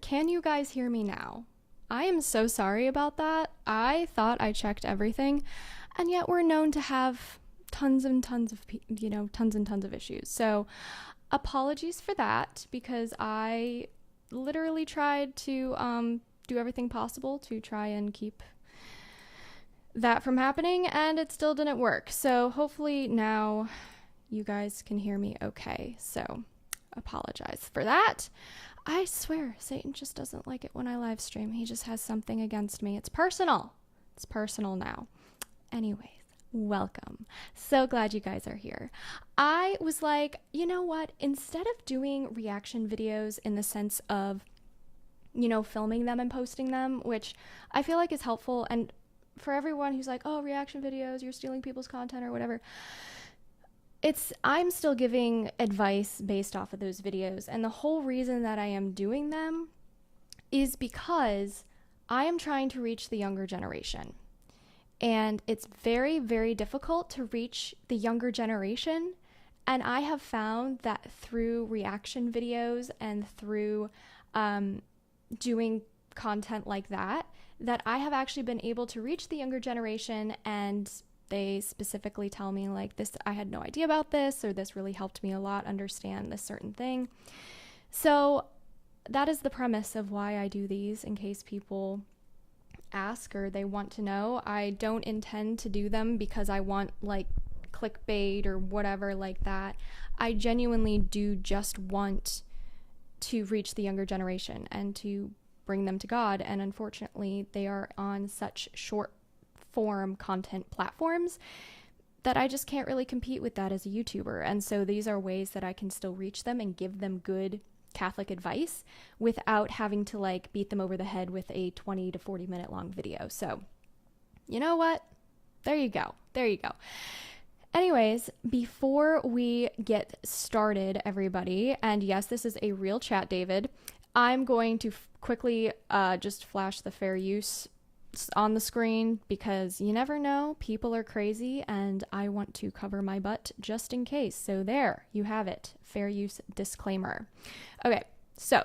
can you guys hear me now? I am so sorry about that. I thought I checked everything, and yet we're known to have tons and tons of issues. So apologies for that, because I literally tried to do everything possible to try and keep that from happening, and it still didn't work. So hopefully now you guys can hear me okay. So apologize for that. I swear Satan just doesn't like it when I live stream. He just has something against me. It's personal. It's personal now. Anyways, welcome. So glad you guys are here. I was like, you know what? Instead of doing reaction videos in the sense of, filming them and posting them, which I feel like is helpful, and for everyone who's like, oh, reaction videos, you're stealing people's content or whatever, I'm still giving advice based off of those videos. And the whole reason that I am doing them is because I am trying to reach the younger generation. And it's very, very difficult to reach the younger generation. And I have found that through reaction videos and through doing content like that I have actually been able to reach the younger generation, and they specifically tell me like, this, I had no idea about this, or this really helped me a lot understand this certain thing. So that is the premise of why I do these, in case people ask or they want to know. I don't intend to do them because I want like clickbait or whatever like that. I genuinely do just want to reach the younger generation and to bring them to God. And unfortunately, they are on such short form content platforms that I just can't really compete with that as a YouTuber. And so these are ways that I can still reach them and give them good Catholic advice without having to like beat them over the head with a 20 to 40 minute long video. So you know what? There you go. Anyways, before we get started, everybody, and yes, this is a real chat, David, I'm going to quickly just flash the fair use on the screen, because you never know, people are crazy, and I want to cover my butt just in case. So there you have it, fair use disclaimer. Okay, so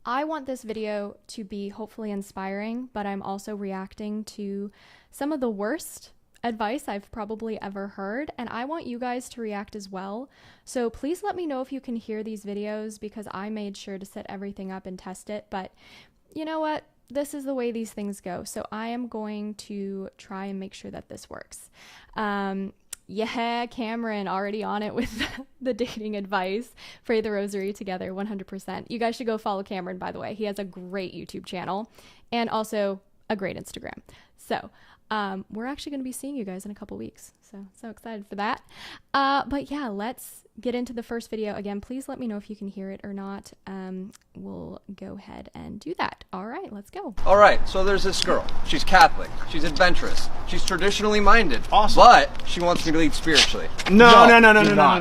I want this video to be hopefully inspiring, but I'm also reacting to some of the worst advice I've probably ever heard, and I want you guys to react as well. So please let me know if you can hear these videos, because I made sure to set everything up and test it, but you know what? This is the way these things go. So I am going to try and make sure that this works. Yeah, Cameron already on it with the dating advice. Pray the rosary together, 100%. You guys should go follow Cameron, by the way. He has a great YouTube channel and also a great Instagram. So we're actually going to be seeing you guys in a couple weeks. So excited for that. But yeah, let's get into the first video. Again, please let me know if you can hear it or not. We'll go ahead and do that. All right, let's go. All right, so there's this girl. She's Catholic. She's adventurous. She's traditionally minded. Awesome. But she wants me to lead spiritually. No.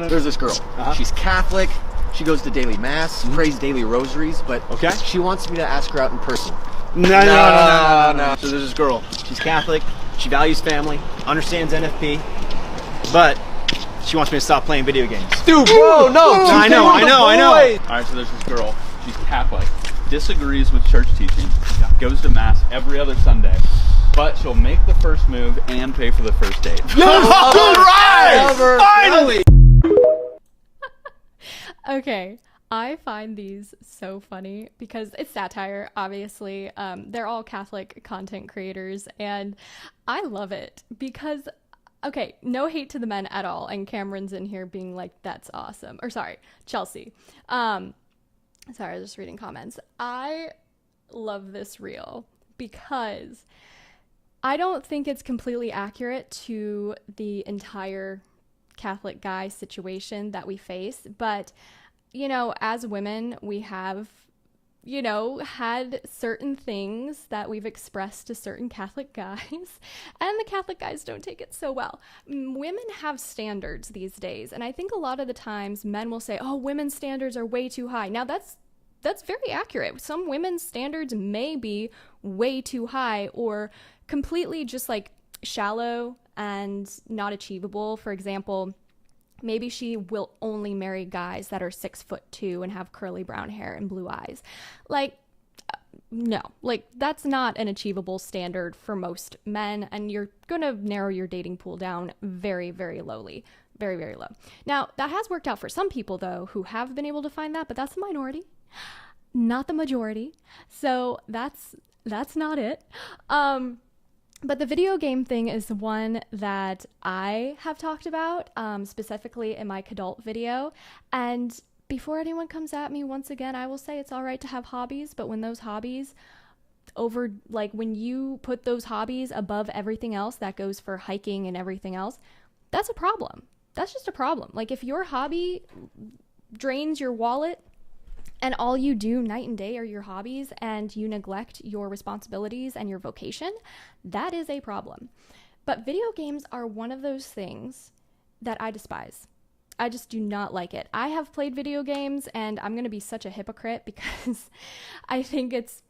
There's this girl. She's Catholic. She goes to daily mass, prays daily rosaries, but she wants me to ask her out in person. No. So there's this girl. She's Catholic. She values family, understands NFP, but she wants me to stop playing video games. Dude, bro, no. I know. All right, so there's this girl. She's Catholic, disagrees with church teaching, goes to mass every other Sunday, but she'll make the first move and pay for the first date. Finally! Okay, I find these so funny because it's satire, obviously. They're all Catholic content creators, and I love it because, okay, no hate to the men at all, and Cameron's in here being like, that's awesome. Or sorry, Chelsea. Sorry, I was just reading comments. I love this reel because I don't think it's completely accurate to the entire Catholic guy situation that we face, but as women, we have, had certain things that we've expressed to certain Catholic guys, and the Catholic guys don't take it so well. Women have standards these days, and I think a lot of the times men will say, oh, women's standards are way too high. Now, that's very accurate. Some women's standards may be way too high or completely just like shallow and not achievable. For example, maybe she will only marry guys that are 6'2" and have curly brown hair and blue eyes. Like, no, like that's not an achievable standard for most men, and you're going to narrow your dating pool down very, very lowly. Very, very low. Now, that has worked out for some people, though, who have been able to find that, but that's the minority, not the majority. So that's not it. But the video game thing is one that I have talked about, specifically in my Kadult video. And before anyone comes at me, once again, I will say it's all right to have hobbies, but when those hobbies when you put those hobbies above everything else, that goes for hiking and everything else, that's a problem. That's just a problem. Like, if your hobby drains your wallet and all you do night and day are your hobbies and you neglect your responsibilities and your vocation, that is a problem. But video games are one of those things that I despise. I just do not like it. I have played video games, and I'm going to be such a hypocrite because I think it's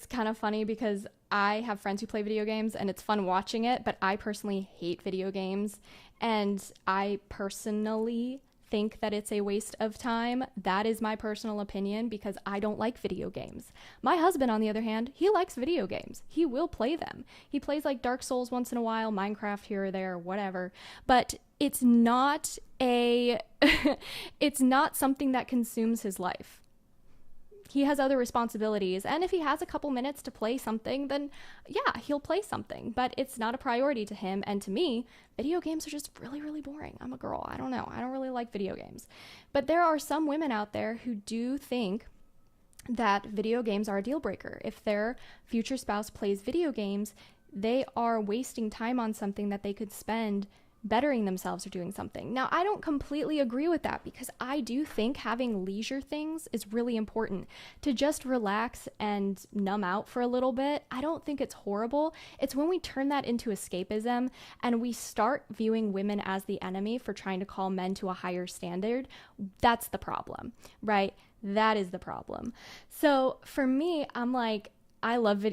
kind of funny because I have friends who play video games and it's fun watching it, but I personally hate video games, and I personally think that it's a waste of time. That is my personal opinion because I don't like video games. My husband, on the other hand, he likes video games. He will play them. He plays like Dark Souls once in a while, Minecraft here or there, whatever. But it's not it's not something that consumes his life. He has other responsibilities, and if he has a couple minutes to play something, then yeah, he'll play something, but it's not a priority to him. And to me, video games are just really, really boring. I'm a girl. I don't know. I don't really like video games. But there are some women out there who do think that video games are a deal breaker. If their future spouse plays video games, they are wasting time on something that they could spend bettering themselves or doing something. Now, I don't completely agree with that because I do think having leisure things is really important. To just relax and numb out for a little bit, I don't think it's horrible. It's when we turn that into escapism and we start viewing women as the enemy for trying to call men to a higher standard. That's the problem, right? That is the problem. So for me, I'm like, I love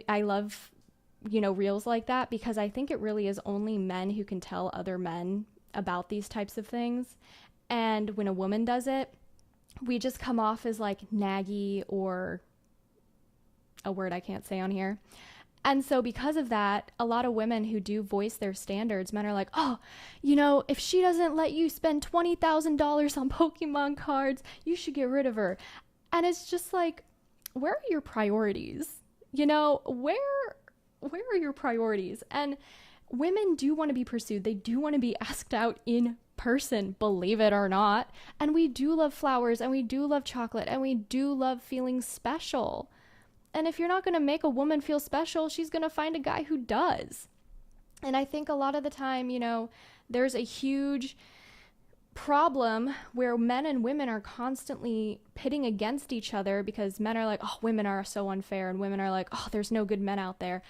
reels like that because I think it really is only men who can tell other men about these types of things. And when a woman does it, we just come off as like naggy, or a word I can't say on here. And so because of that, a lot of women who do voice their standards, men are like, oh, if she doesn't let you spend $20,000 on Pokemon cards, you should get rid of her. And it's just like, where are your priorities? Where are your priorities? And women do want to be pursued. They do want to be asked out in person, believe it or not. And we do love flowers, and we do love chocolate, and we do love feeling special. And if you're not going to make a woman feel special, she's going to find a guy who does. And I think a lot of the time, there's a huge problem where men and women are constantly pitting against each other because men are like, oh, women are so unfair, and women are like, oh, there's no good men out there.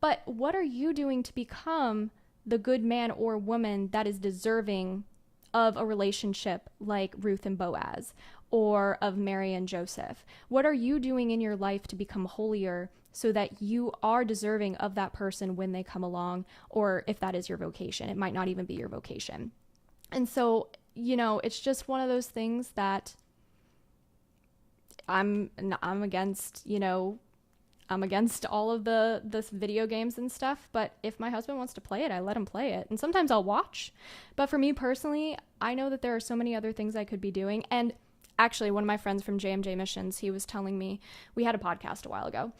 But what are you doing to become the good man or woman that is deserving of a relationship like Ruth and Boaz, or of Mary and Joseph? What are you doing in your life to become holier so that you are deserving of that person when they come along, or if that is your vocation? It might not even be your vocation. And so, it's just one of those things that I'm against, I'm against all of the video games and stuff, but if my husband wants to play it, I let him play it. And sometimes I'll watch. But for me personally, I know that there are so many other things I could be doing. And actually, one of my friends from JMJ Missions, he was telling me, we had a podcast a while ago,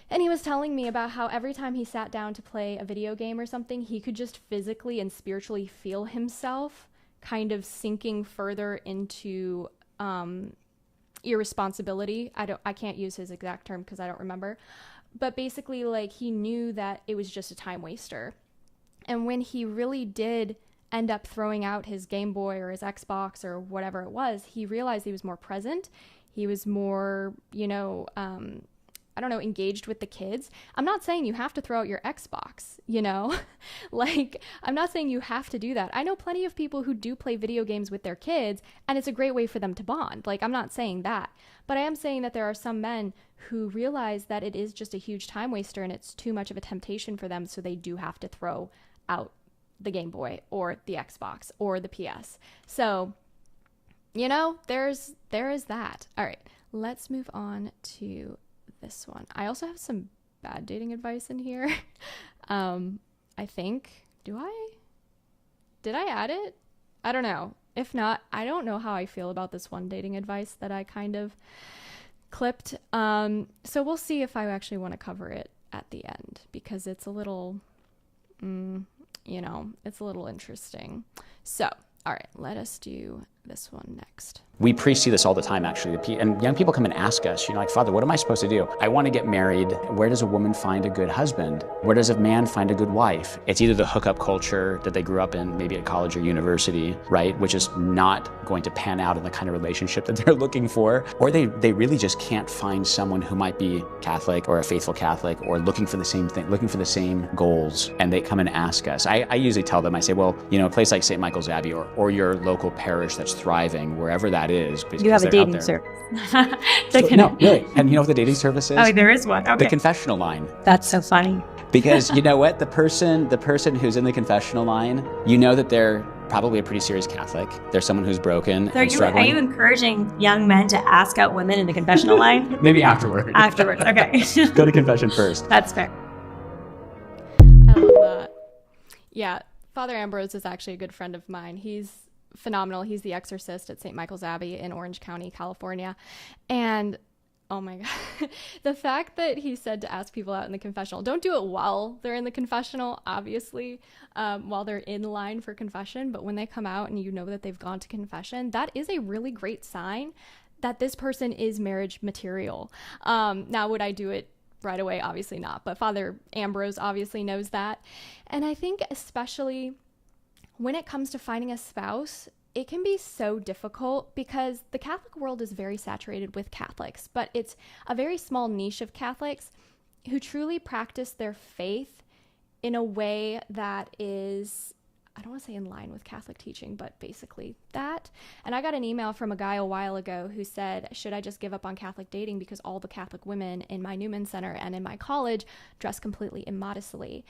and he was telling me about how every time he sat down to play a video game or something, he could just physically and spiritually feel himself kind of sinking further into irresponsibility. I can't use his exact term because I don't remember, but basically, like, he knew that it was just a time waster. And when he really did end up throwing out his Game Boy or his Xbox or whatever it was, he realized he was more present. He was more, engaged with the kids. I'm not saying you have to throw out your Xbox, like, I'm not saying you have to do that. I know plenty of people who do play video games with their kids, and it's a great way for them to bond. Like, I'm not saying that, but I am saying that there are some men who realize that it is just a huge time waster and it's too much of a temptation for them, so they do have to throw out the Game Boy or the Xbox or the PS. So, there is that. All right, let's move on to this one. I also have some bad dating advice in here. I think, did I add it? I don't know. If not, I don't know how I feel about this one dating advice that I kind of clipped. So we'll see if I actually want to cover it at the end, because it's a little, it's a little interesting. So, all right, let us do this one next. We see this all the time, actually. And young people come and ask us, like, Father, what am I supposed to do? I want to get married. Where does a woman find a good husband? Where does a man find a good wife? It's either the hookup culture that they grew up in, maybe at college or university, right? Which is not going to pan out in the kind of relationship that they're looking for. Or they really just can't find someone who might be Catholic or a faithful Catholic or looking for the same thing, looking for the same goals. And they come and ask us. I usually tell them, I say, well, a place like St. Michael's Abbey or your local parish that's thriving, wherever that is. You have a dating service. No, really. And you know what the dating service is? Oh, there is one. Okay. The confessional line. That's so funny. Because you know what? The person who's in the confessional line, that they're probably a pretty serious Catholic. They're someone who's broken and struggling. Are you encouraging young men to ask out women in the confessional line? Maybe afterward. Afterwards, okay. Go to confession first. That's fair. I love that. Yeah, Father Ambrose is actually a good friend of mine. He's phenomenal. He's the exorcist at St. Michael's Abbey in Orange County, California. And oh my God, the fact that he said to ask people out in the confessional, don't do it while they're in the confessional, obviously, while they're in line for confession. But when they come out and that they've gone to confession, that is a really great sign that this person is marriage material. Now, would I do it right away? Obviously not. But Father Ambrose obviously knows that. And I think especially when it comes to finding a spouse, it can be so difficult because the Catholic world is very saturated with Catholics, but it's a very small niche of Catholics who truly practice their faith in a way that is, I don't want to say in line with Catholic teaching, but basically that. And I got an email from a guy a while ago who said, should I just give up on Catholic dating because all the Catholic women in my Newman Center and in my college dress completely immodestly?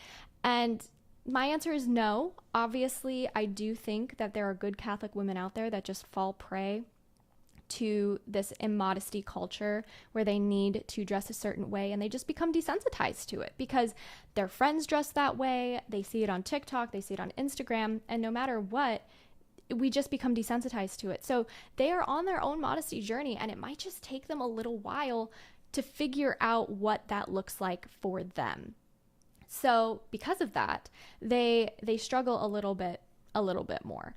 And my answer is no. Obviously, I do think that there are good Catholic women out there that just fall prey to this immodesty culture where they need to dress a certain way and they just become desensitized to it because their friends dress that way. They see it on TikTok, they see it on Instagram, and no matter what, we just become desensitized to it. So they are on their own modesty journey, and it might just take them a little while to figure out what that looks like for them. So because of that, they struggle a little bit more.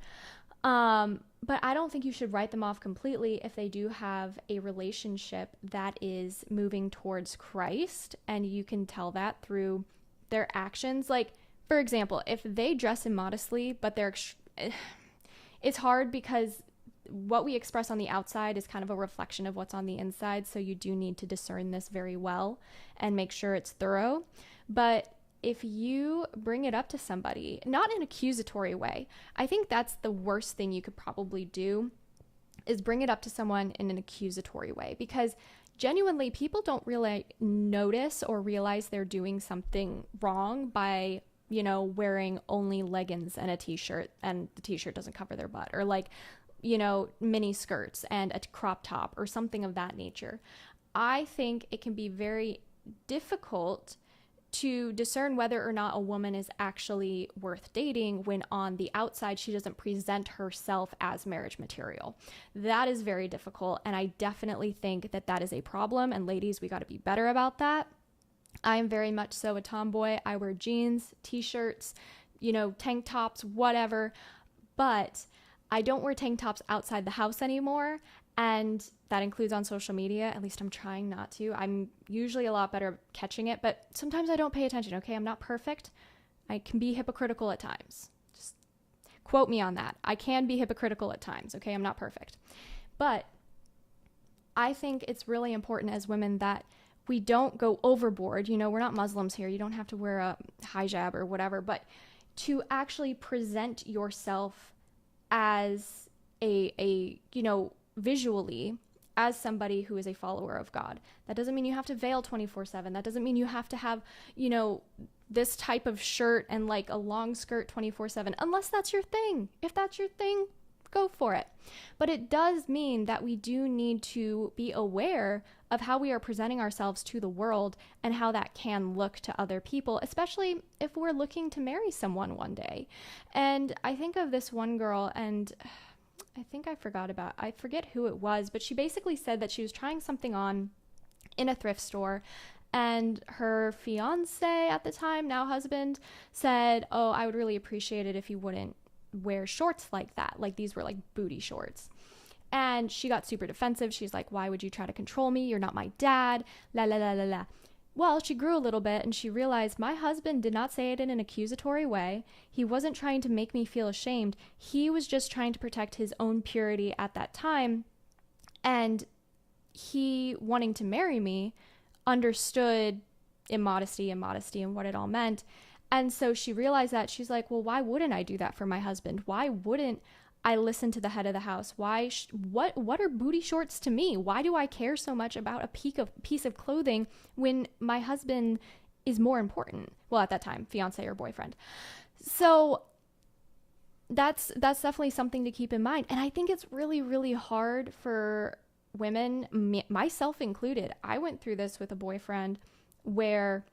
But I don't think you should write them off completely if they do have a relationship that is moving towards Christ, and you can tell that through their actions. Like, for example, if they dress immodestly, but it's hard because what we express on the outside is kind of a reflection of what's on the inside. So you do need to discern this very well and make sure it's thorough. But if you bring it up to somebody, not in an accusatory way, I think that's the worst thing you could probably do, is bring it up to someone in an accusatory way, because genuinely people don't really notice or realize they're doing something wrong by, wearing only leggings and a t-shirt, and the t-shirt doesn't cover their butt, or mini skirts and a crop top or something of that nature. I think it can be very difficult to discern whether or not a woman is actually worth dating when on the outside she doesn't present herself as marriage material. That is very difficult, and I definitely think that is a problem, and ladies, we got to be better about that. I am very much so a tomboy. I wear jeans, t-shirts, tank tops, whatever, but I don't wear tank tops outside the house anymore. And that includes on social media. At least I'm trying not to. I'm usually a lot better at catching it, but sometimes I don't pay attention. Okay, I'm not perfect. I can be hypocritical at times. Just quote me on that. I can be hypocritical at times. Okay, I'm not perfect. But I think it's really important as women that we don't go overboard. We're not Muslims here. You don't have to wear a hijab or whatever, but to actually present yourself as visually as somebody who is a follower of God. That doesn't mean you have to veil 24/7. That doesn't mean you have to have, this type of shirt and like a long skirt 24/7, unless that's your thing. If that's your thing, go for it. But it does mean that we do need to be aware of how we are presenting ourselves to the world and how that can look to other people, especially if we're looking to marry someone one day. And I think of this one girl, and I think I forget who it was, but she basically said that she was trying something on in a thrift store, and her fiance at the time, now husband, said, oh, I would really appreciate it if you wouldn't wear shorts like that. Like, these were like booty shorts. And she got super defensive. She's like, why would you try to control me? You're not my dad. La la la la la. Well, she grew a little bit and she realized my husband did not say it in an accusatory way. He wasn't trying to make me feel ashamed. He was just trying to protect his own purity at that time. And he, wanting to marry me, understood immodesty and what it all meant. And so she realized that. She's like, well, why wouldn't I do that for my husband? Why wouldn't I listen to the head of the house? What are booty shorts to me? Why do I care so much about a piece of clothing when my husband is more important? Well, at that time, fiance or boyfriend. So that's definitely something to keep in mind. And I think it's really, really hard for women, myself included. I went through this with a boyfriend where,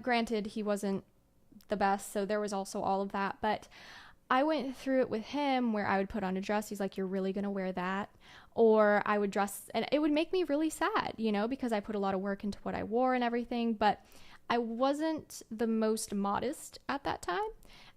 granted, he wasn't the best, so there was also all of that, but I went through it with him where I would put on a dress. He's like, you're really going to wear that? Or I would dress, and it would make me really sad, because I put a lot of work into what I wore and everything, but I wasn't the most modest at that time.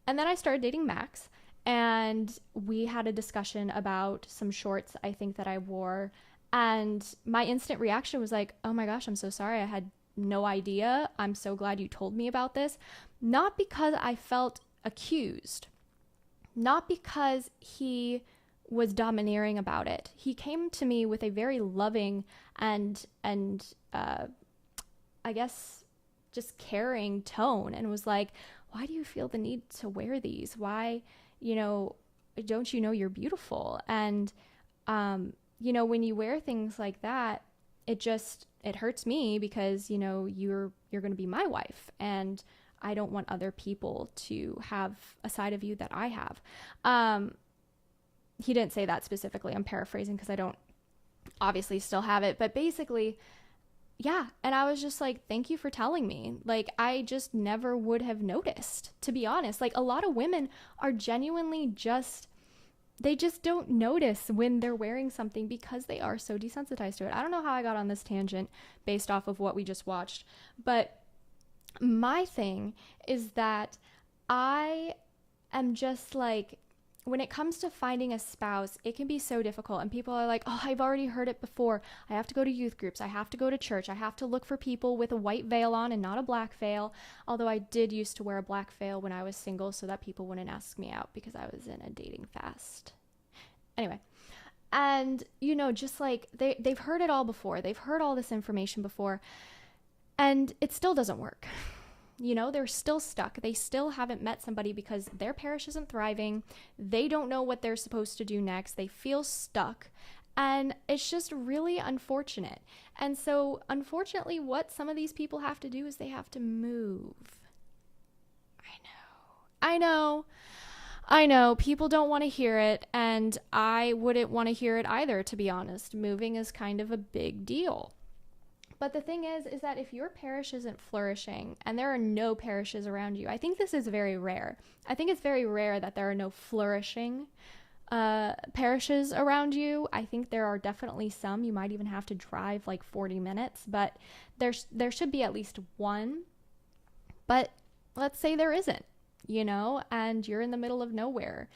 And then I started dating Max, and we had a discussion about some shorts I think that I wore, and my instant reaction was like, oh my gosh, I'm so sorry. I had no idea. I'm so glad you told me about this. Not because I felt accused, not because he was domineering about it. He came to me with a very loving and I guess just caring tone, and was like, why do you feel the need to wear these? Why, don't you know you're beautiful? And, when you wear things like that, it hurts me because, you're going to be my wife, and I don't want other people to have a side of you that I have. He didn't say that specifically. I'm paraphrasing because I don't obviously still have it, but basically, yeah. And I was just like, thank you for telling me. Like, I just never would have noticed, to be honest. Like, a lot of women are genuinely they just don't notice when they're wearing something because they are so desensitized to it. I don't know how I got on this tangent based off of what we just watched, but my thing is that I am just like, when it comes to finding a spouse, it can be so difficult. And people are like, oh, I've already heard it before. I have to go to youth groups. I have to go to church. I have to look for people with a white veil on and not a black veil. Although I did used to wear a black veil when I was single so that people wouldn't ask me out because I was in a dating fast. Anyway. And, just like they've heard it all before. They've heard all this information before. And it still doesn't work. They're still stuck. They still haven't met somebody because their parish isn't thriving. They don't know what they're supposed to do next. They feel stuck. And it's just really unfortunate. And so, unfortunately, what some of these people have to do is they have to move. I know. People don't want to hear it. And I wouldn't want to hear it either, to be honest. Moving is kind of a big deal. But the thing is that if your parish isn't flourishing and there are no parishes around you, I think this is very rare. I think it's very rare that there are no flourishing parishes around you. I think there are definitely some. You might even have to drive like 40 minutes, but there should be at least one. But let's say there isn't, and you're in the middle of nowhere.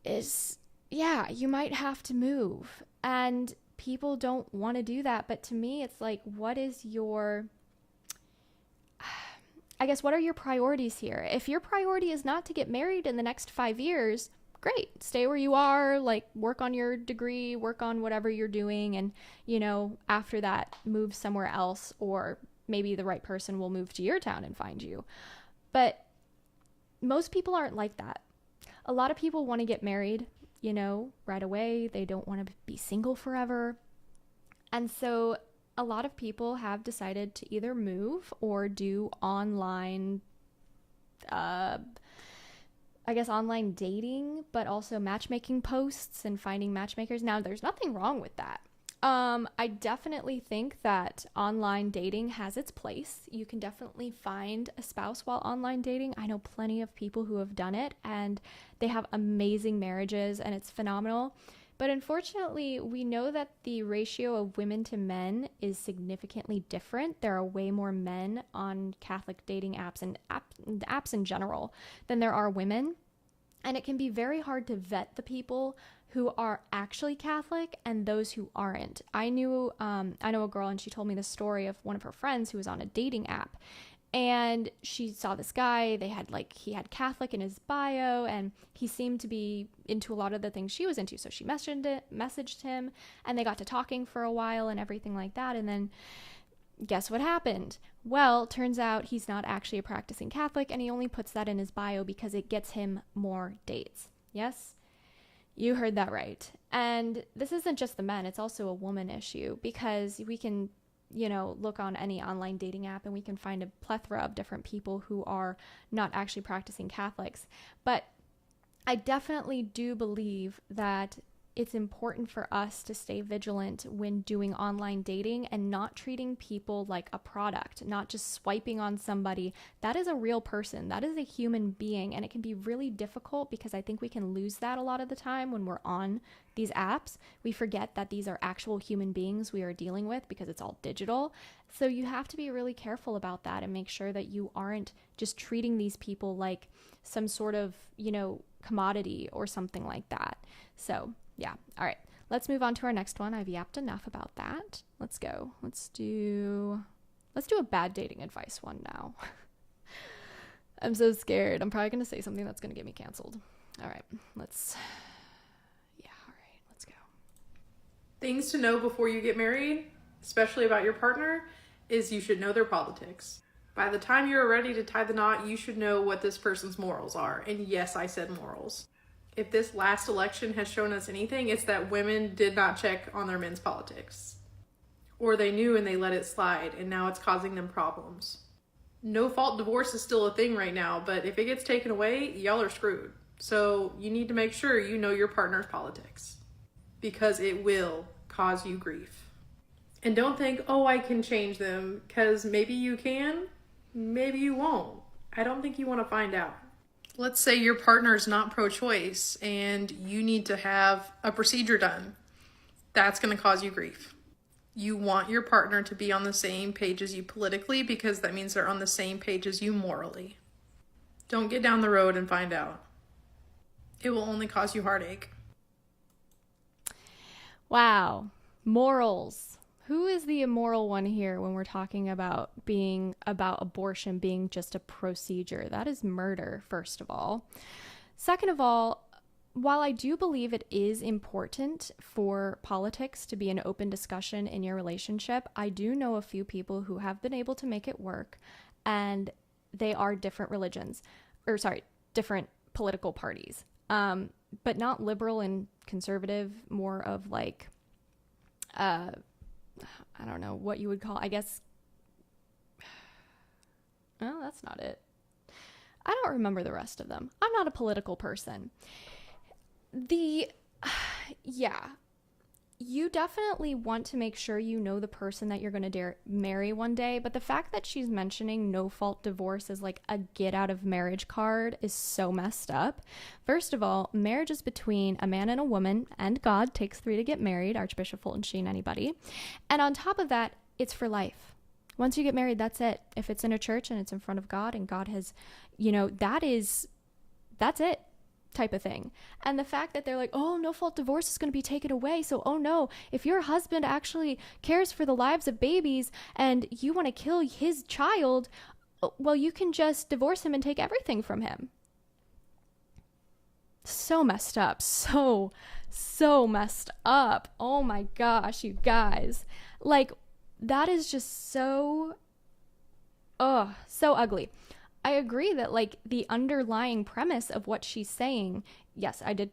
You might have to move. And people don't want to do that, but to me it's like, what are your priorities here? If your priority is not to get married in the next 5 years, great, stay where you are, like work on your degree, work on whatever you're doing, and after that move somewhere else, or maybe the right person will move to your town and find you. But most people aren't like that. A lot of people want to get married right away. They don't want to be single forever. And so a lot of people have decided to either move or do online, I guess, online dating, but also matchmaking posts and finding matchmakers. Now, there's nothing wrong with that. I definitely think that online dating has its place. You can definitely find a spouse while online dating. I know plenty of people who have done it, and they have amazing marriages, and it's phenomenal. But unfortunately, we know that the ratio of women to men is significantly different. There are way more men on Catholic dating apps and apps in general than there are women. And it can be very hard to vet the people who are actually Catholic and those who aren't. I know a girl, and she told me the story of one of her friends who was on a dating app. And she saw this guy, he had Catholic in his bio, and he seemed to be into a lot of the things she was into. So she messaged him, and they got to talking for a while and everything like that. And then guess what happened? Well, turns out he's not actually a practicing Catholic, and he only puts that in his bio because it gets him more dates. Yes? You heard that right. And this isn't just the men, it's also a woman issue, because we can look on any online dating app and we can find a plethora of different people who are not actually practicing Catholics. But I definitely do believe that it's important for us to stay vigilant when doing online dating and not treating people like a product, not just swiping on somebody. That is a real person. That is a human being. And it can be really difficult because I think we can lose that a lot of the time when we're on these apps. We forget that these are actual human beings we are dealing with because it's all digital. So you have to be really careful about that and make sure that you aren't just treating these people like some sort of, commodity or something like that. So yeah. All right. Let's move on to our next one. I've yapped enough about that. Let's go. Let's do a bad dating advice one now. I'm so scared. I'm probably going to say something that's going to get me canceled. All right. Let's go. Things to know before you get married, especially about your partner, is you should know their politics. By the time you're ready to tie the knot, you should know what this person's morals are. And yes, I said morals. If this last election has shown us anything, it's that women did not check on their men's politics. Or they knew and they let it slide, and now it's causing them problems. No-fault divorce is still a thing right now, but if it gets taken away, y'all are screwed. So you need to make sure you know your partner's politics, because it will cause you grief. And don't think, oh, I can change them, because maybe you can, maybe you won't. I don't think you want to find out. Let's say your partner's not pro-choice and you need to have a procedure done. That's going to cause you grief. You want your partner to be on the same page as you politically, because that means they're on the same page as you morally. Don't get down the road and find out. It will only cause you heartache. Wow. Morals. Who is the immoral one here when we're talking about abortion being just a procedure? That is murder, first of all. Second of all, while I do believe it is important for politics to be an open discussion in your relationship, I do know a few people who have been able to make it work, and they are different different political parties, but not liberal and conservative, more of I don't know what you would call, I guess. Well, that's not it. I don't remember the rest of them. I'm not a political person. You definitely want to make sure you know the person that you're going to marry one day, but the fact that she's mentioning no-fault divorce as like a get-out-of-marriage card is so messed up. First of all, marriage is between a man and a woman, and God takes 3 to get married, Archbishop Fulton Sheen, anybody. And on top of that, it's for life. Once you get married, that's it. If it's in a church and it's in front of God and God has, that's it. Type of thing. And the fact that they're like, oh, no-fault divorce is going to be taken away, so oh no, if your husband actually cares for the lives of babies and you want to kill his child, well, you can just divorce him and take everything from him. So messed up. So messed up. Oh my gosh, you guys. Like, that is just so ugly. I agree that the underlying premise of what she's saying, yes, I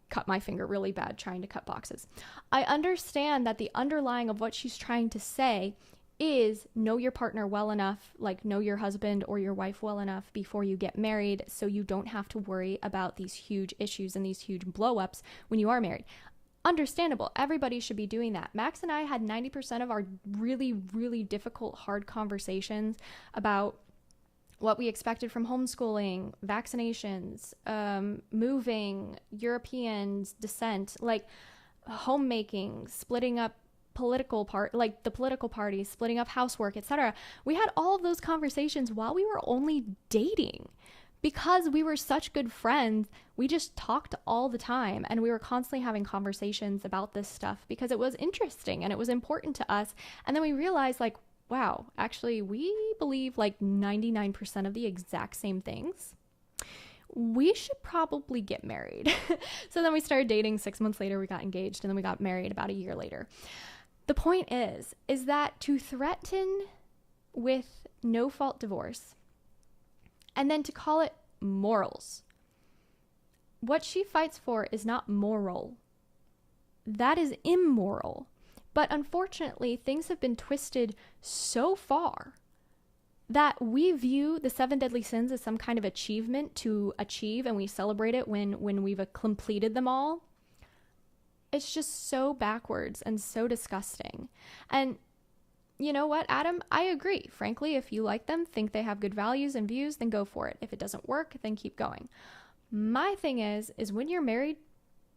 cut my finger really bad trying to cut boxes. I understand that the underlying of what she's trying to say is know your partner well enough, like know your husband or your wife well enough before you get married, so you don't have to worry about these huge issues and these huge blow-ups when you are married. Understandable. Everybody should be doing that. Max and I had 90% of our really, really difficult, hard conversations about what we expected from homeschooling, vaccinations, moving, Europeans, descent, like homemaking, splitting up the political parties, splitting up housework, etc. We had all of those conversations while we were only dating. Because we were such good friends, we just talked all the time, and we were constantly having conversations about this stuff because it was interesting and it was important to us. And then we realized, like, wow, actually we believe like 99% of the exact same things. We should probably get married. So then we started dating. 6 months later, we got engaged, and then we got married about a year later. The point is that to threaten with no-fault divorce and then to call it morals, what she fights for is not moral. That is immoral. But unfortunately, things have been twisted so far that we view the 7 deadly sins as some kind of achievement to achieve, and we celebrate it when we've completed them all. It's just so backwards and so disgusting. And you know what, Adam? I agree. Frankly, if you like them, think they have good values and views, then go for it. If it doesn't work, then keep going. My thing is when you're married,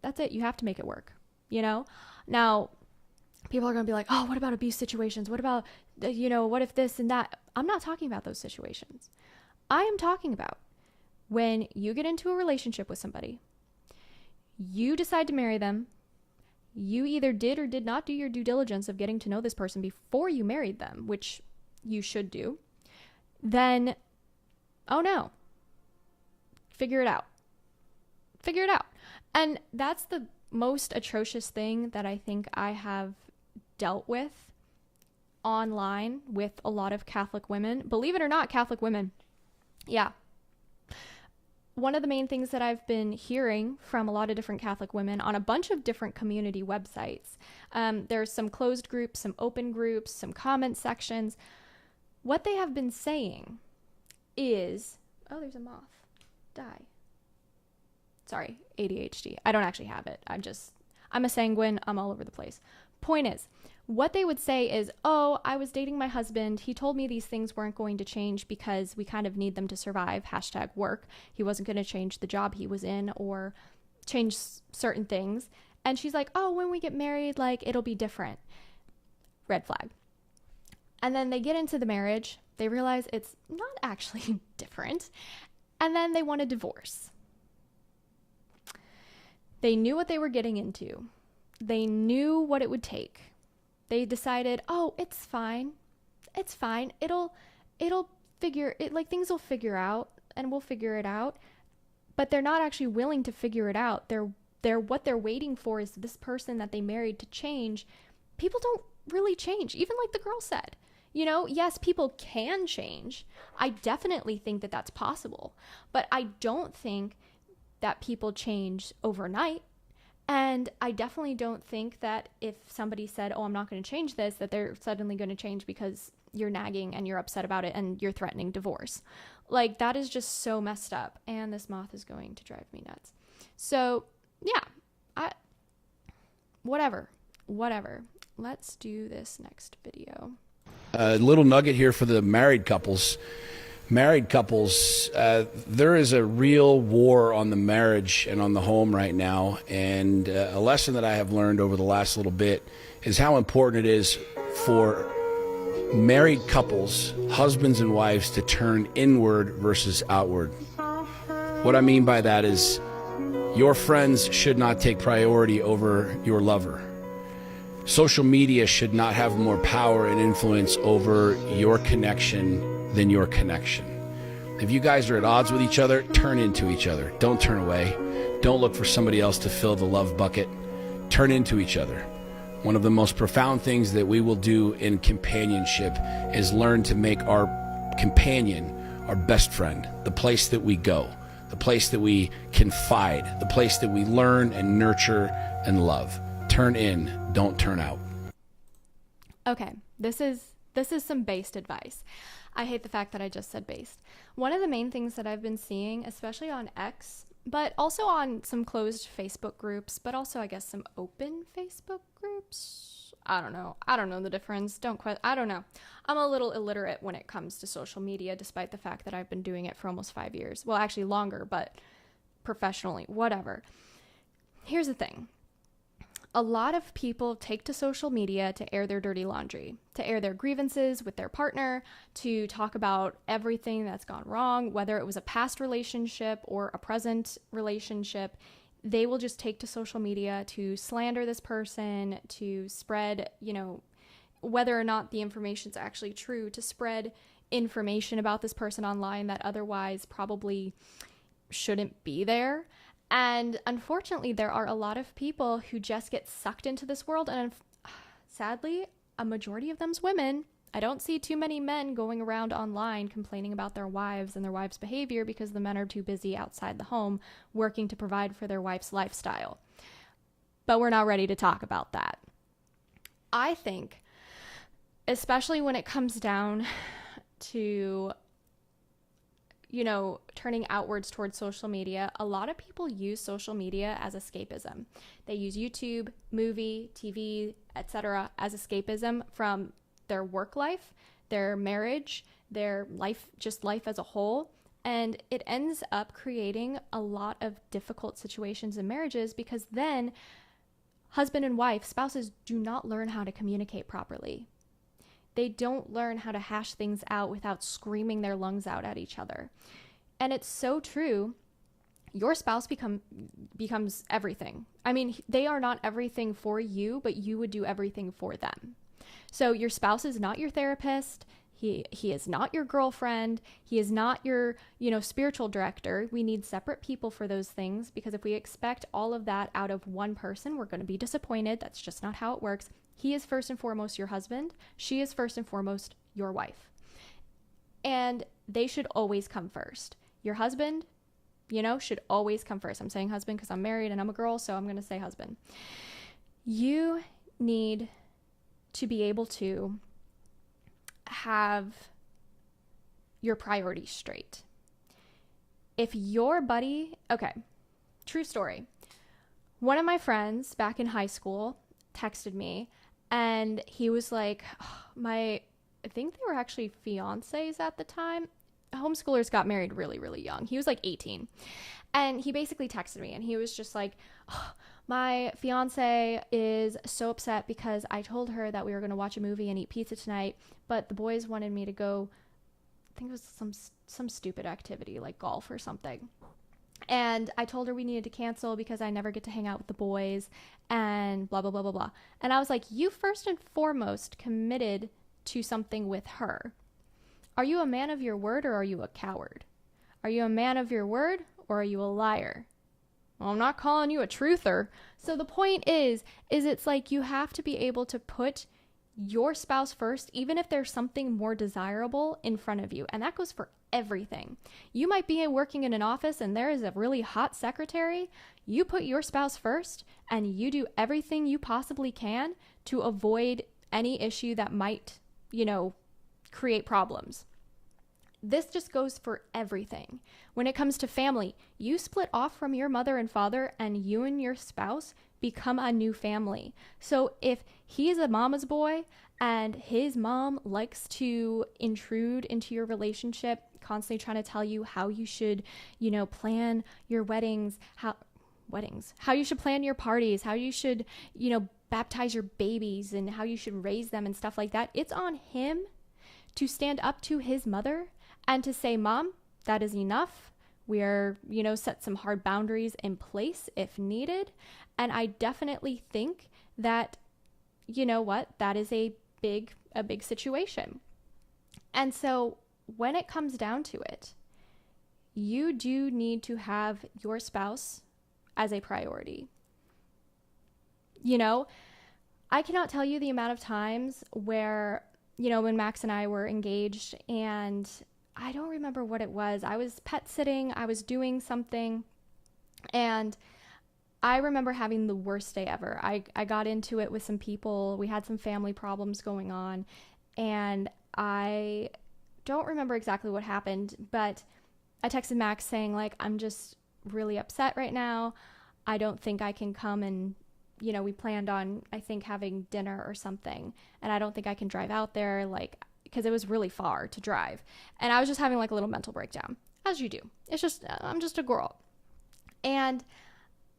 that's it. You have to make it work, you know? Now, people are going to be like, oh, what about abuse situations? What about, what if this and that? I'm not talking about those situations. I am talking about when you get into a relationship with somebody, you decide to marry them, you either did or did not do your due diligence of getting to know this person before you married them, which you should do, then, oh no, figure it out. Figure it out. And that's the most atrocious thing that I think I have dealt with online with a lot of Catholic women. Believe it or not, Catholic women. Yeah. One of the main things that I've been hearing from a lot of different Catholic women on a bunch of different community websites, there's some closed groups, some open groups, some comment sections. What they have been saying is, oh, there's a moth. Die. Sorry, ADHD. I don't actually have it. I'm a sanguine. I'm all over the place. Point is, what they would say is, oh, I was dating my husband. He told me these things weren't going to change because we kind of need them to survive, #work. He wasn't going to change the job he was in or change certain things. And she's like, oh, when we get married, like, it'll be different. Red flag. And then they get into the marriage. They realize it's not actually different. And then they want a divorce. They knew what they were getting into. They knew what it would take. They decided, oh, it's fine. It's fine. It'll figure it, like, things will figure out and we'll figure it out. But they're not actually willing to figure it out. What they're waiting for is this person that they married to change. People don't really change, even like the girl said. Yes, people can change. I definitely think that that's possible. But I don't think that people change overnight. And I definitely don't think that if somebody said, oh, I'm not going to change this, that they're suddenly going to change because you're nagging and you're upset about it and you're threatening divorce. Like, that is just so messed up. And this moth is going to drive me nuts. So, yeah, whatever. Let's do this next video. A little nugget here for the married couples. Married couples, there is a real war on the marriage and on the home right now. And a lesson that I have learned over the last little bit is how important it is for married couples, husbands and wives, to turn inward versus outward. What I mean by that is your friends should not take priority over your lover. Social media should not have more power and influence over your connection than your connection. If you guys are at odds with each other, turn into each other. Don't turn away. Don't look for somebody else to fill the love bucket. Turn into each other. One of the most profound things that we will do in companionship is learn to make our companion our best friend, the place that we go, the place that we confide, the place that we learn and nurture and love. Turn in, don't turn out. Okay, this is This is some based advice. I hate the fact that I just said based. One of the main things that I've been seeing, especially on X, but also on some closed Facebook groups, but also I guess some open Facebook groups. I don't know the difference. I don't know. I'm a little illiterate when it comes to social media, despite the fact that I've been doing it for almost 5 years. Well, actually longer, but professionally, whatever. Here's the thing. A lot of people take to social media to air their dirty laundry, to air their grievances with their partner, to talk about everything that's gone wrong, whether it was a past relationship or a present relationship. They will just take to social media to slander this person, to spread, whether or not the information's actually true, to spread information about this person online that otherwise probably shouldn't be there. And unfortunately, there are a lot of people who just get sucked into this world. And sadly, a majority of them's women. I don't see too many men going around online complaining about their wives and their wives' behavior because the men are too busy outside the home working to provide for their wife's lifestyle. But we're not ready to talk about that. I think, especially when it comes down to turning outwards towards social media, a lot of people use social media as escapism. They use YouTube, movie, TV, etc. as escapism from their work life, their marriage, their life, just life as a whole. And it ends up creating a lot of difficult situations in marriages because then husband and wife, spouses, do not learn how to communicate properly. They don't learn how to hash things out without screaming their lungs out at each other. And it's so true. Your spouse becomes everything. I mean, they are not everything for you, but you would do everything for them. So your spouse is not your therapist. He is not your girlfriend. He is not your, spiritual director. We need separate people for those things, because if we expect all of that out of one person, we're going to be disappointed. That's just not how it works. He is first and foremost your husband. She is first and foremost your wife. And they should always come first. Your husband, should always come first. I'm saying husband because I'm married and I'm a girl, so I'm going to say husband. You need to be able to have your priorities straight. If your buddy, true story. One of my friends back in high school texted me, and he was like, I think they were actually fiancés at the time. Homeschoolers got married really, really young. He was like 18. And he basically texted me, and he was just like, my fiance is so upset because I told her that we were going to watch a movie and eat pizza tonight, but the boys wanted me to go, I think it was some stupid activity like golf or something. And I told her we needed to cancel because I never get to hang out with the boys and blah, blah, blah, blah, blah. And I was like, you first and foremost committed to something with her. Are you a man of your word, or are you a coward? Are you a man of your word, or are you a liar? Well, I'm not calling you a truther. So the point is it's like you have to be able to put your spouse first, even if there's something more desirable in front of you. And that goes for everything. You might be working in an office and there is a really hot secretary. You put your spouse first and you do everything you possibly can to avoid any issue that might, create problems. This just goes for everything. When it comes to family, you split off from your mother and father and you and your spouse become a new family. So if he's a mama's boy and his mom likes to intrude into your relationship, constantly trying to tell you how you should, plan your weddings, how you should plan your parties, how you should, baptize your babies and how you should raise them and stuff like that, it's on him to stand up to his mother and to say, Mom, that is enough. We're, set some hard boundaries in place if needed. And I definitely think that, that is a big situation. And so when it comes down to it, you do need to have your spouse as a priority. I cannot tell you the amount of times where, when Max and I were engaged, and I don't remember what it was. I was pet sitting, I was doing something, and I remember having the worst day ever. I got into it with some people. We had some family problems going on, and I don't remember exactly what happened, but I texted Max saying, like, I'm just really upset right now. I don't think I can come, and, you know, we planned on, I think, having dinner or something, and I don't think I can drive out there, like, because it was really far to drive. And I was just having like a little mental breakdown, as you do. It's just, I'm just a girl. And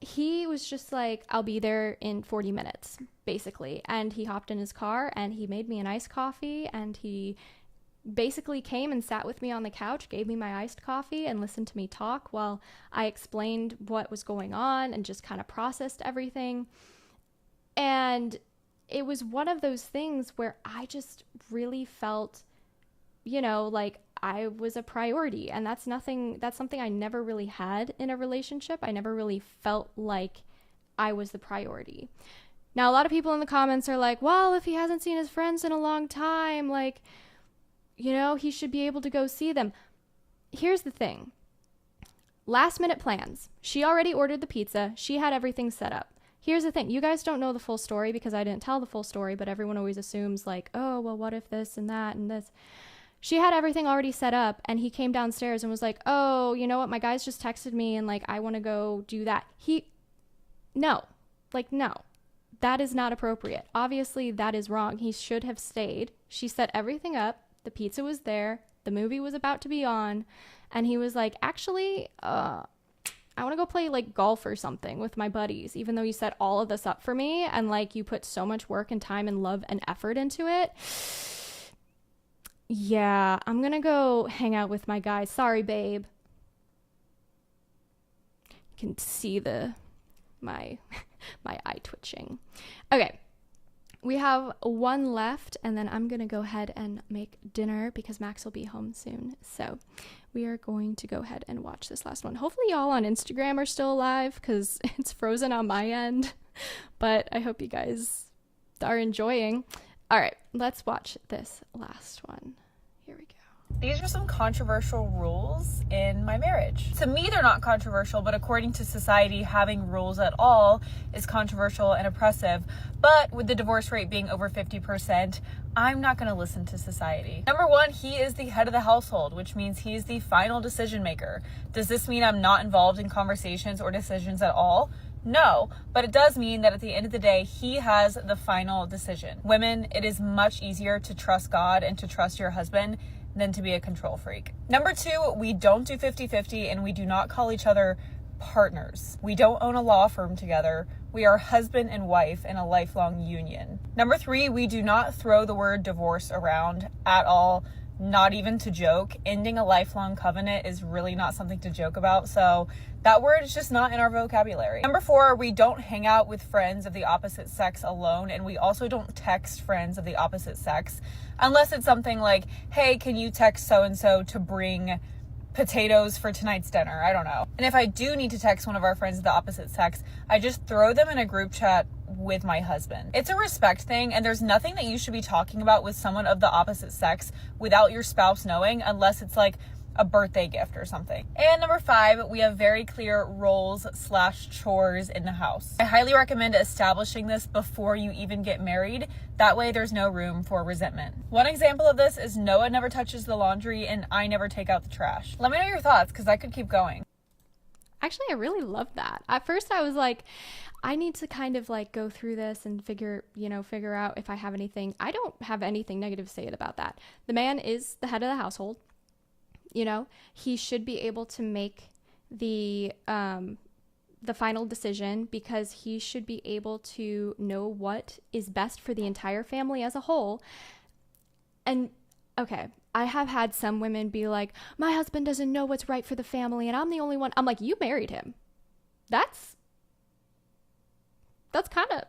he was just like, I'll be there in 40 minutes, basically. And he hopped in his car and he made me an iced coffee, and he basically came and sat with me on the couch, gave me my iced coffee, and listened to me talk while I explained what was going on and just kind of processed everything. And it was one of those things where I just really felt, you know, like I was a priority. And that's something I never really had in a relationship. I never really felt like I was the priority. Now, a lot of people in the comments are like, well, if he hasn't seen his friends in a long time, like, you know, he should be able to go see them. Here's the thing. Last minute plans. She already ordered the pizza. She had everything set up. Here's the thing. You guys don't know the full story because I didn't tell the full story, but everyone always assumes like, oh, well, what if this and that and this? She had everything already set up, and he came downstairs and was like, oh, you know what? My guys just texted me and like, I want to go do that. No, that is not appropriate. Obviously that is wrong. He should have stayed. She set everything up. The pizza was there. The movie was about to be on. And he was like, actually, I want to go play like golf or something with my buddies, even though you set all of this up for me and like you put so much work and time and love and effort into it. Yeah, I'm going to go hang out with my guys. Sorry, babe. You can see my eye twitching. Okay. We have one left, and then I'm going to go ahead and make dinner because Max will be home soon. So we are going to go ahead and watch this last one. Hopefully y'all on Instagram are still alive because it's frozen on my end. But I hope you guys are enjoying. All right, let's watch this last one. Here we go. These are some controversial rules in my marriage. To me, they're not controversial, but according to society, having rules at all is controversial and oppressive. But with the divorce rate being over 50%, I'm not going to listen to society. Number one, he is the head of the household, which means he's the final decision maker. Does this mean I'm not involved in conversations or decisions at all? No, but it does mean that at the end of the day, he has the final decision. Women, it is much easier to trust God and to trust your husband than to be a control freak. Number two, we don't do 50-50 and we do not call each other partners. We don't own a law firm together. We are husband and wife in a lifelong union. Number three, we do not throw the word divorce around at all, not even to joke. Ending a lifelong covenant is really not something to joke about, so that word is just not in our vocabulary. Number four, we don't hang out with friends of the opposite sex alone, and we also don't text friends of the opposite sex unless it's something like, hey, can you text so-and-so to bring potatoes for tonight's dinner? I don't know. And if I do need to text one of our friends of the opposite sex, I just throw them in a group chat with my husband. It's a respect thing, and there's nothing that you should be talking about with someone of the opposite sex without your spouse knowing, unless it's like a birthday gift or something. And number five, we have very clear roles/chores in the house. I highly recommend establishing this before you even get married. That way there's no room for resentment. One example of this is Noah never touches the laundry and I never take out the trash. Let me know your thoughts because I could keep going. Actually, I really love that. At first I was like, I need to kind of like go through this and figure out if I have anything. I don't have anything negative to say about that. The man is the head of the household. You know, he should be able to make the final decision because he should be able to know what is best for the entire family as a whole. And okay, I have had some women be like, my husband doesn't know what's right for the family and I'm the only one. I'm like, you married him. That's kind of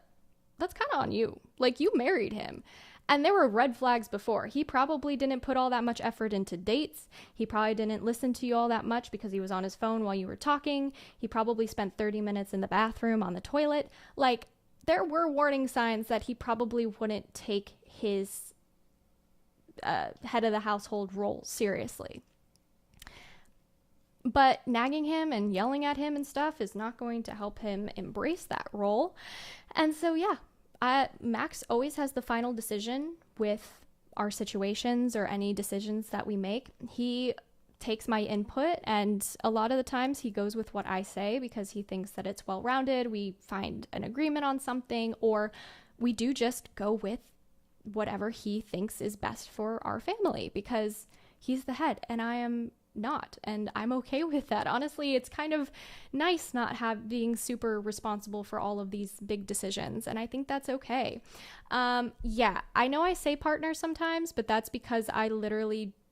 on you. Like, you married him. And there were red flags before. He probably didn't put all that much effort into dates. He probably didn't listen to you all that much because he was on his phone while you were talking. He probably spent 30 minutes in the bathroom on the toilet. Like, there were warning signs that he probably wouldn't take his head of the household role seriously. But nagging him and yelling at him and stuff is not going to help him embrace that role. And so, yeah. Max always has the final decision with our situations or any decisions that we make. He takes my input, and a lot of the times he goes with what I say because he thinks that it's well-rounded. We find an agreement on something, or we do just go with whatever he thinks is best for our family because he's the head and I am not, and I'm okay with that. Honestly, it's kind of nice not being super responsible for all of these big decisions, and I think that's okay. Yeah, I know I say partner sometimes, but that's because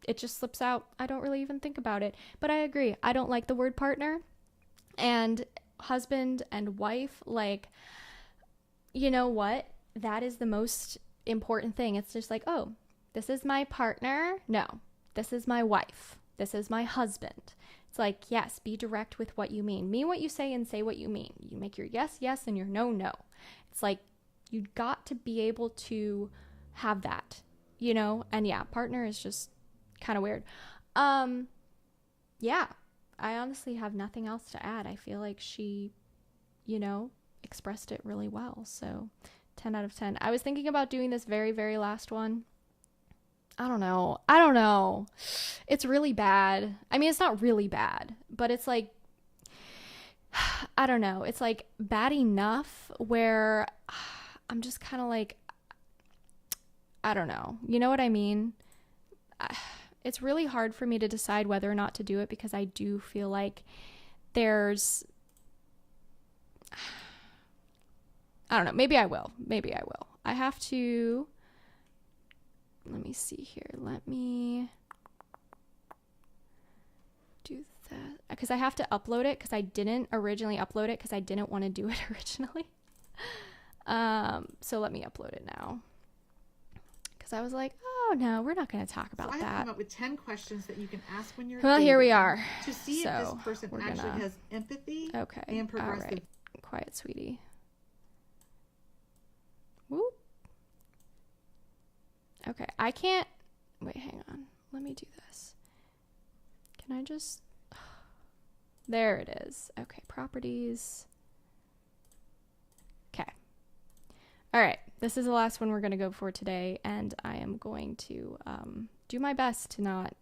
it just slips out. I don't really even think about it, but I agree. I don't like the word partner, and husband and wife, like, you know what? That is the most important thing. It's just like, oh, this is my partner. No, this is my wife. This is my husband. It's like, yes, be direct with what you mean. Mean what you say and say what you mean. You make your yes, yes, and your no, no. It's like, you got to be able to have that, you know? And yeah, partner is just kind of weird. Yeah, I honestly have nothing else to add. I feel like she, you know, expressed it really well. So 10 out of 10. I was thinking about doing this very, very last one. I don't know. It's really bad. I mean, it's not really bad, but it's like, I don't know. It's like bad enough where I'm just kind of like, I don't know. You know what I mean? It's really hard for me to decide whether or not to do it because I do feel like there's, I don't know. Maybe I will. I have to, let me see here. Let me do that because I have to upload it because I didn't originally upload it because I didn't want to do it originally. So let me upload it now. Because I was like, oh no, we're not going to talk about that. that. I've come up with 10 questions that you can ask when you're Well, dating here we are. to see if this person actually has empathy and progressive. All right. Quiet, sweetie. Whoop. Okay, I can't. Wait, hang on. Let me do this. Can I just. There it is. Okay, properties. Okay. All right. This is the last one we're going to go for today, and I am going to do my best to not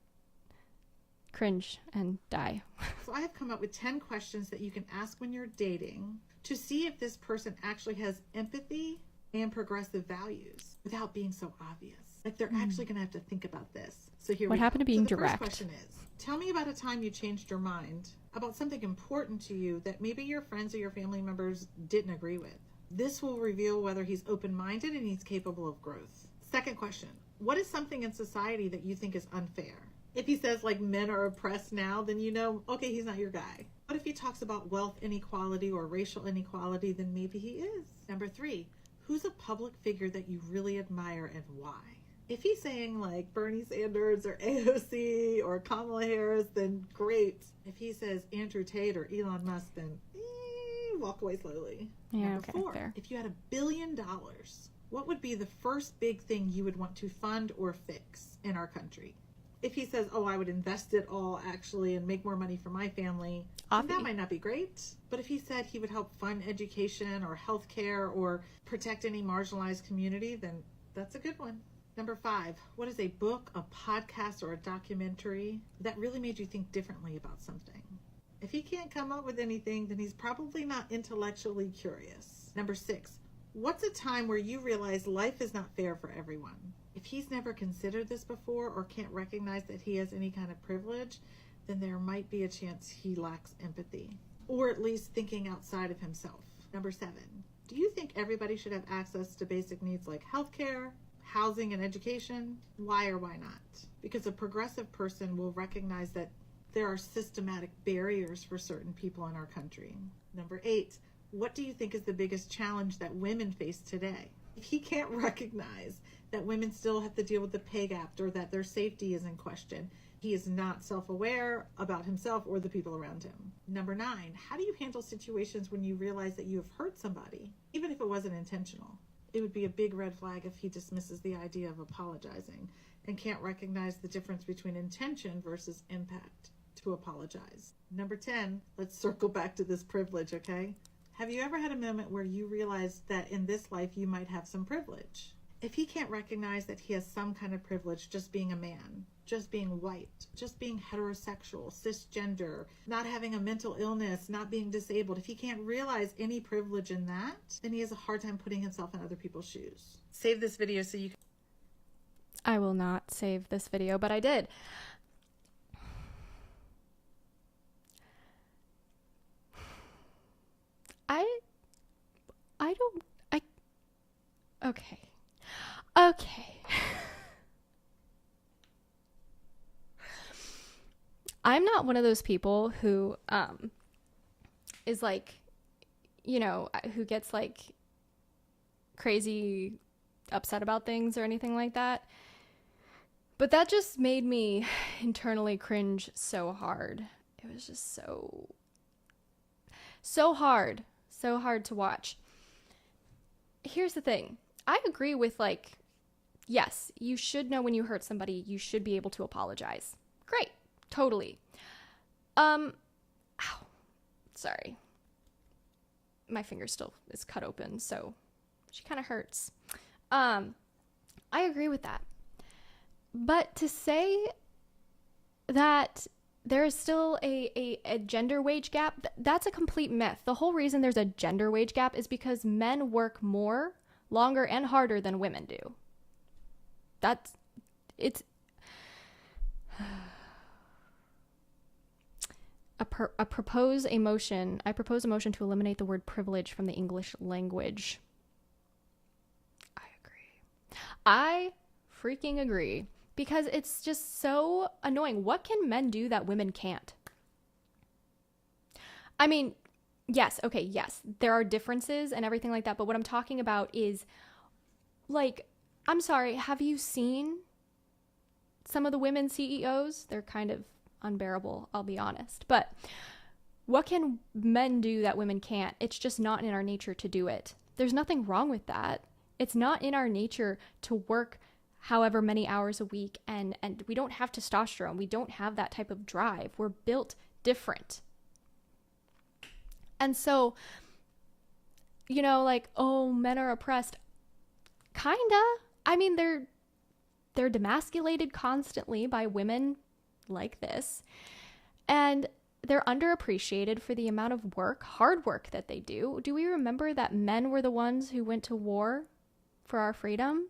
cringe and die. So I have come up with 10 questions that you can ask when you're dating to see if this person actually has empathy and progressive values without being so obvious. Like they're actually going to have to think about this. So here what happened to being direct? The first question is, tell me about a time you changed your mind about something important to you that maybe your friends or your family members didn't agree with. This will reveal whether he's open-minded and he's capable of growth. Second question, what is something in society that you think is unfair? If he says like men are oppressed now, then you know, okay, he's not your guy. But if he talks about wealth inequality or racial inequality, then maybe he is. Number 3, who's a public figure that you really admire and why? If he's saying like Bernie Sanders or AOC or Kamala Harris, then great. If he says Andrew Tate or Elon Musk, then walk away slowly. Yeah, Number 4, fair. if you had $1 billion, what would be the first big thing you would want to fund or fix in our country? If he says, oh, I would invest it all actually and make more money for my family, that might not be great. But if he said he would help fund education or healthcare or protect any marginalized community, then that's a good one. Number 5, what is a book, a podcast, or a documentary that really made you think differently about something? If he can't come up with anything, then he's probably not intellectually curious. Number 6, what's a time where you realize life is not fair for everyone? If he's never considered this before or can't recognize that he has any kind of privilege, then there might be a chance he lacks empathy, or at least thinking outside of himself. Number 7, do you think everybody should have access to basic needs like healthcare, housing, and education? Why or why not? Because a progressive person will recognize that there are systematic barriers for certain people in our country. Number 8, what do you think is the biggest challenge that women face today? If he can't recognize that women still have to deal with the pay gap or that their safety is in question, he is not self-aware about himself or the people around him. Number 9, how do you handle situations when you realize that you have hurt somebody, even if it wasn't intentional? It would be a big red flag if he dismisses the idea of apologizing and can't recognize the difference between intention versus impact to apologize. Number 10, let's circle back to this privilege, okay? Have you ever had a moment where you realized that in this life you might have some privilege? If he can't recognize that he has some kind of privilege just being a man, just being white, just being heterosexual, cisgender, not having a mental illness, not being disabled, if he can't realize any privilege in that, then he has a hard time putting himself in other people's shoes. Save this video so you can... I will not save this video, but I did. Okay. I'm not one of those people who is like, you know, who gets like crazy upset about things or anything like that. But that just made me internally cringe so hard. It was just so hard to watch. Here's the thing. I agree with, like, yes, you should know when you hurt somebody, you should be able to apologize. Great. Totally. Ow. Sorry. My finger still is cut open, so she kind of hurts. I agree with that. But to say that there is still a gender wage gap, that's a complete myth. The whole reason there's a gender wage gap is because men work more, longer, and harder than women do. I propose a motion to eliminate the word privilege from the English language. I freaking agree. Because it's just so annoying. What can men do that women can't? I mean, yes, there are differences and everything like that. But what I'm talking about is, like, I'm sorry, have you seen some of the women CEOs? They're kind of unbearable, I'll be honest. But what can men do that women can't? It's just not in our nature to do it. There's nothing wrong with that. It's not in our nature to work however many hours a week, and we don't have testosterone. We don't have that type of drive. We're built different. And so, you know, like, oh, men are oppressed. Kinda. I mean, they're demasculated constantly by women like this, and they're underappreciated for the amount of work, hard work that they do. Do we remember that men were the ones who went to war for our freedom?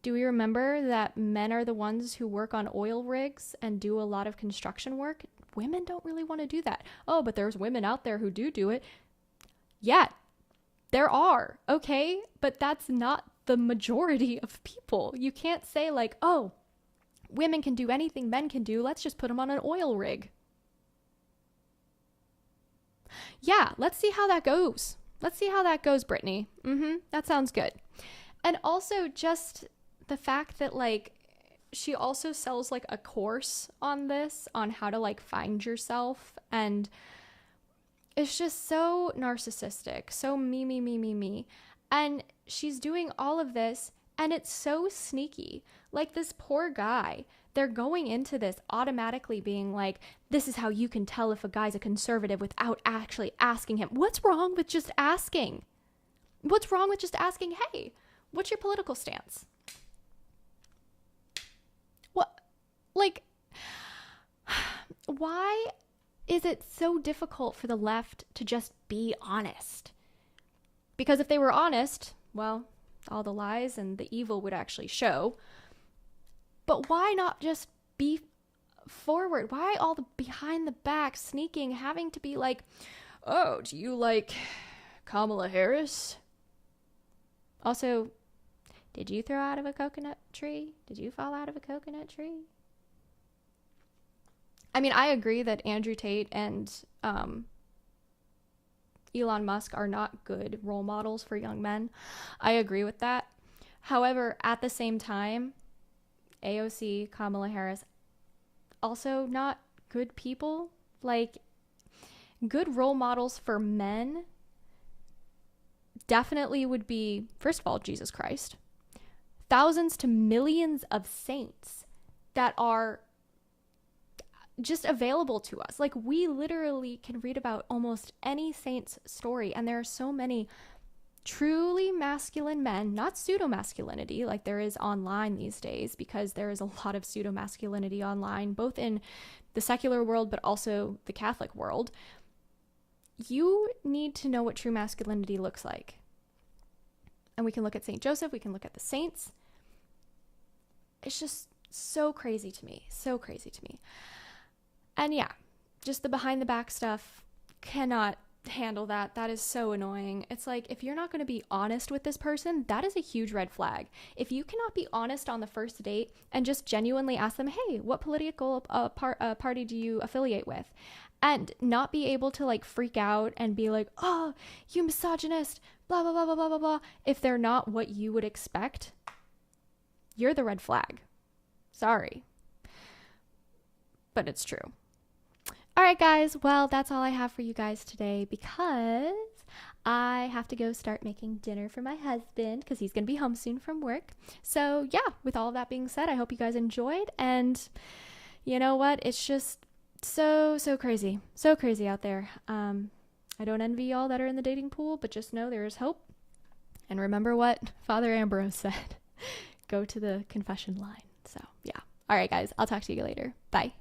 Do we remember that men are the ones who work on oil rigs and do a lot of construction work? Women don't really want to do that. Oh, but there's women out there who do it. Yeah, there are, okay? But that's not the majority of people. You can't say like, oh, women can do anything men can do. Let's just put them on an oil rig. Yeah, let's see how that goes. Brittany. That sounds good. And also just the fact that, like, she also sells, like, a course on this, on how to, like, find yourself. And it's just so narcissistic. So me. And she's doing all of this, and it's so sneaky. Like, this poor guy, they're going into this automatically being like, this is how you can tell if a guy's a conservative without actually asking him. What's wrong with just asking? Hey, what's your political stance? Like, why is it so difficult for the left to just be honest? Because if they were honest, well, all the lies and the evil would actually show. But why not just be forward? Why all the behind the back sneaking, having to be like, oh, do you like Kamala Harris? Also, did you throw out of a coconut tree? Did you fall out of a coconut tree? I mean, I agree that Andrew Tate and Elon Musk are not good role models for young men. I agree with that. However, at the same time, AOC, Kamala Harris, also not good people. Like, good role models for men definitely would be, first of all, Jesus Christ. Thousands to millions of saints that are just available to us. Like, we literally can read about almost any saint's story, and there are so many truly masculine men, not pseudo-masculinity like there is online these days, because there is a lot of pseudo-masculinity online, both in the secular world but also the Catholic world. You need to know what true masculinity looks like. And we can look at St. Joseph, we can look at the saints. It's just so crazy to me, so crazy to me. And yeah, just the behind the back stuff, cannot handle that. That is so annoying. It's like, if you're not going to be honest with this person, that is a huge red flag. If you cannot be honest on the first date and just genuinely ask them, hey, what political party do you affiliate with? And not be able to like freak out and be like, oh, you misogynist, blah, blah, blah, blah, blah, blah, blah. If they're not what you would expect, you're the red flag. Sorry. But it's true. All right, guys. Well, that's all I have for you guys today, because I have to go start making dinner for my husband because he's going to be home soon from work. So yeah, with all of that being said, I hope you guys enjoyed. And you know what? It's just so crazy. So crazy out there. I don't envy y'all that are in the dating pool, but just know there is hope. And remember what Father Ambrose said. Go to the confession line. So yeah. All right, guys. I'll talk to you later. Bye.